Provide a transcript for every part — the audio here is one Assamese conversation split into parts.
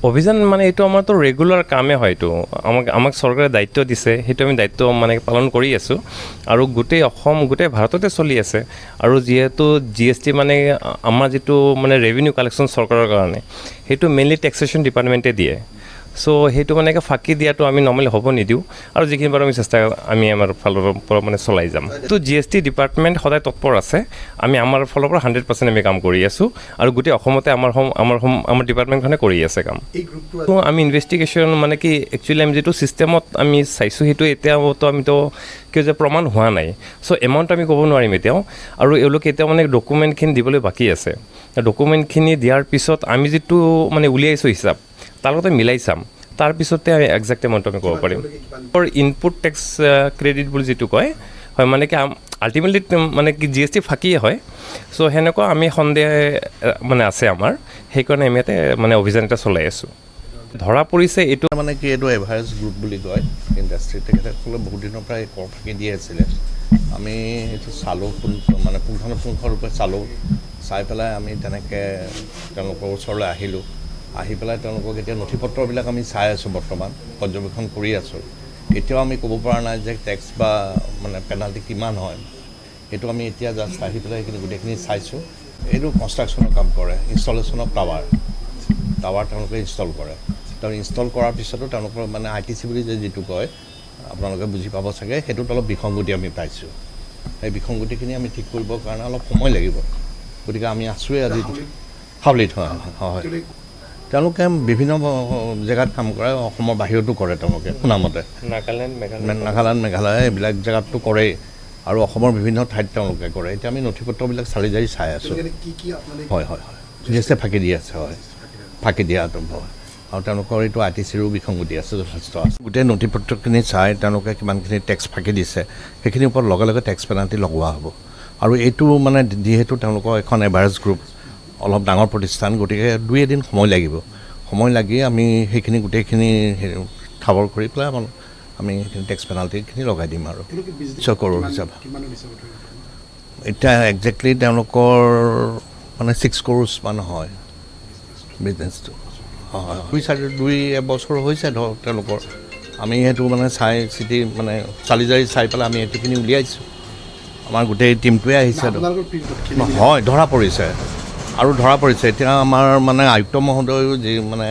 অভিযান মানে এইটো আমাৰতো ৰেগুলাৰ কামে হয় এইটো আমাক চৰকাৰে দায়িত্ব দিছে সেইটো আমি দায়িত্ব মানে পালন কৰি আছোঁ আৰু গোটেই অসম গোটেই ভাৰততে চলি আছে আৰু যিহেতু GST মানে আমাৰ যিটো মানে ৰেভিনিউ কালেকশ্যন চৰকাৰৰ কাৰণে সেইটো মেইনলি টেক্সেশ্যন ডিপাৰ্টমেণ্টে দিয়ে চ' সেইটো মানে ফাঁকি দিয়াটো আমি নৰ্মেলি হ'ব নিদিওঁ আৰু যিখিনি বাৰু আমি আমাৰ ফালৰ পৰা মানে চলাই যাম তো GST ডিপাৰ্টমেণ্ট সদায় তৎপৰ আছে আমি আমাৰ ফালৰ পৰা 100% আমি কাম কৰি আছোঁ আৰু গোটেই অসমতে আমাৰ ডিপাৰ্টমেণ্টখনে কৰি আছে কাম তো আমি ইনভেষ্টিগেশ্যন মানে কি একচুৱেলি আমি যিটো ছিষ্টেমত আমি চাইছোঁ সেইটো এতিয়াতো আমিতো কিয় যে প্ৰমাণ হোৱা নাই চ' এমাউণ্ট আমি ক'ব নোৱাৰিম এতিয়াও আৰু এওঁলোকে এতিয়া মানে ডকুমেণ্টখিনি দিবলৈ বাকী আছে ডকুমেণ্টখিনি দিয়াৰ পিছত আমি যিটো মানে উলিয়াইছোঁ হিচাপ তাৰ লগতে মিলাই চাম তাৰপিছতে আমি একজেক্ট এমাউণ্ট আমি ক'ব পাৰিম ইনপুট টেক্স ক্ৰেডিট বুলি যিটো কয় হয় মানে কি আল্টিমেটলি মানে কি GST ফাঁকিয়ে হয় চ' সেনেকুৱা আমি সন্দেহ মানে আছে আমাৰ সেইকাৰণে আমি ইয়াতে মানে অভিযান এটা চলাই আছোঁ ধৰা পৰিছে এইটো মানে কি এইটো এভাৰেজ গ্ৰুপ বুলি কয় ইণ্ডাষ্ট্ৰী তেখেতসকলে বহুত দিনৰ পৰা এই কৰ ফাঁকি দি আছিলে আমি এইটো চালোঁ মানে পুংখানুপুংখৰূপে চালোঁ চাই পেলাই আমি তেনেকৈ তেওঁলোকৰ ওচৰলৈ আহিলোঁ আহি পেলাই তেওঁলোকক এতিয়া নথি পত্ৰবিলাক আমি চাই আছোঁ বৰ্তমান পৰ্যবেক্ষণ কৰি আছোঁ এতিয়াও আমি ক'ব পৰা নাই যে টেক্স বা মানে পেনাল্টি কিমান হয় সেইটো আমি এতিয়া জাষ্ট আহি পেলাই সেইখিনি গোটেইখিনি চাইছোঁ এইটো কনষ্ট্ৰাকশ্যনৰ কাম কৰে ইনষ্টলেশ্যন অফ টাৱাৰ তেওঁলোকে ইনষ্টল কৰে তেওঁ ইনষ্টল কৰাৰ পিছতো তেওঁলোকৰ মানে ITC বুলি যিটো কয় আপোনালোকে বুজি পাব চাগে সেইটোত অলপ বিসংগতি আমি পাইছোঁ সেই বিসংগতিখিনি আমি ঠিক কৰিবৰ কাৰণে অলপ সময় লাগিব গতিকে আমি আছোঁৱেই আজি হাউলিত হয় তেওঁলোকে বিভিন্ন জেগাত কাম কৰে অসমৰ বাহিৰতো কৰে তেওঁলোকে শুনামতে নাগালেণ্ড মেঘালয় এইবিলাক জেগাততো কৰেই আৰু অসমৰ বিভিন্ন ঠাইত তেওঁলোকে কৰে এতিয়া আমি নথি পত্ৰবিলাক চালি জাৰি চাই আছোঁ হয় GST ফাঁকি দি আছে হয় ফাঁকি দিয়া আৰম্ভ হয় আৰু তেওঁলোকৰ এইটো ITCৰো বিসংগতি আছে যথেষ্ট আছে গোটেই নথি পত্ৰখিনি চাই তেওঁলোকে কিমানখিনি টেক্স ফাঁকি দিছে সেইখিনিৰ ওপৰত লগে লগে টেক্স পেনাল্টি লগোৱা হ'ব আৰু এইটো মানে যিহেতু তেওঁলোকৰ এখন এভাৰেজ গ্ৰুপ অলপ ডাঙৰ প্ৰতিষ্ঠান গতিকে 2-এদিন সময় লাগি আমি সেইখিনি গোটেইখিনি খাবৰ কৰি পেলাই আমি সেইখিনি টেক্স পেনাল্টিখিনি লগাই দিম আৰু কৰোঁ হিচাপে এতিয়া একজেক্টলি তেওঁলোকৰ মানে 6 crores মান হয় বিজনেছটো হয় 2-এবছৰ হৈছে ধৰক তেওঁলোকৰ আমি সেইটো মানে চাই চিতি মানে চালি জাৰি চাই পেলাই আমি সেইখিনি উলিয়াইছোঁ আমাৰ গোটেই টীমটোৱে আহিছে হয় ধৰা পৰিছে এতিয়া আমাৰ মানে আয়ুক্ত মহোদয়ো যি মানে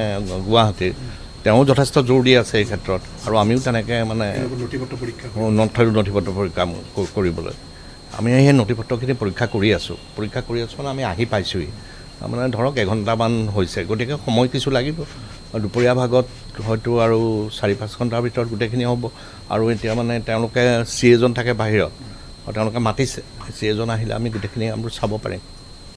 গুৱাহাটীৰ তেওঁ যথেষ্ট জোৰ দি আছে এই ক্ষেত্ৰত আৰু আমিও তেনেকৈ মানে নথি পত্ৰ পৰীক্ষা কৰিবলৈ আমি সেই নথি পত্ৰখিনি পৰীক্ষা কৰি আছোঁ মানে আমি আহি পাইছোঁহি মানে ধৰক এঘণ্টামান হৈছে গতিকে সময় কিছু লাগিব দুপৰীয়া ভাগত হয়তো আৰু 4-5 ঘণ্টাৰ ভিতৰত গোটেইখিনি হ'ব আৰু এতিয়া মানে তেওঁলোকে CA জন থাকে বাহিৰত আৰু তেওঁলোকে মাতিছে CA জন আহিলে আমি গোটেইখিনি চাব পাৰিম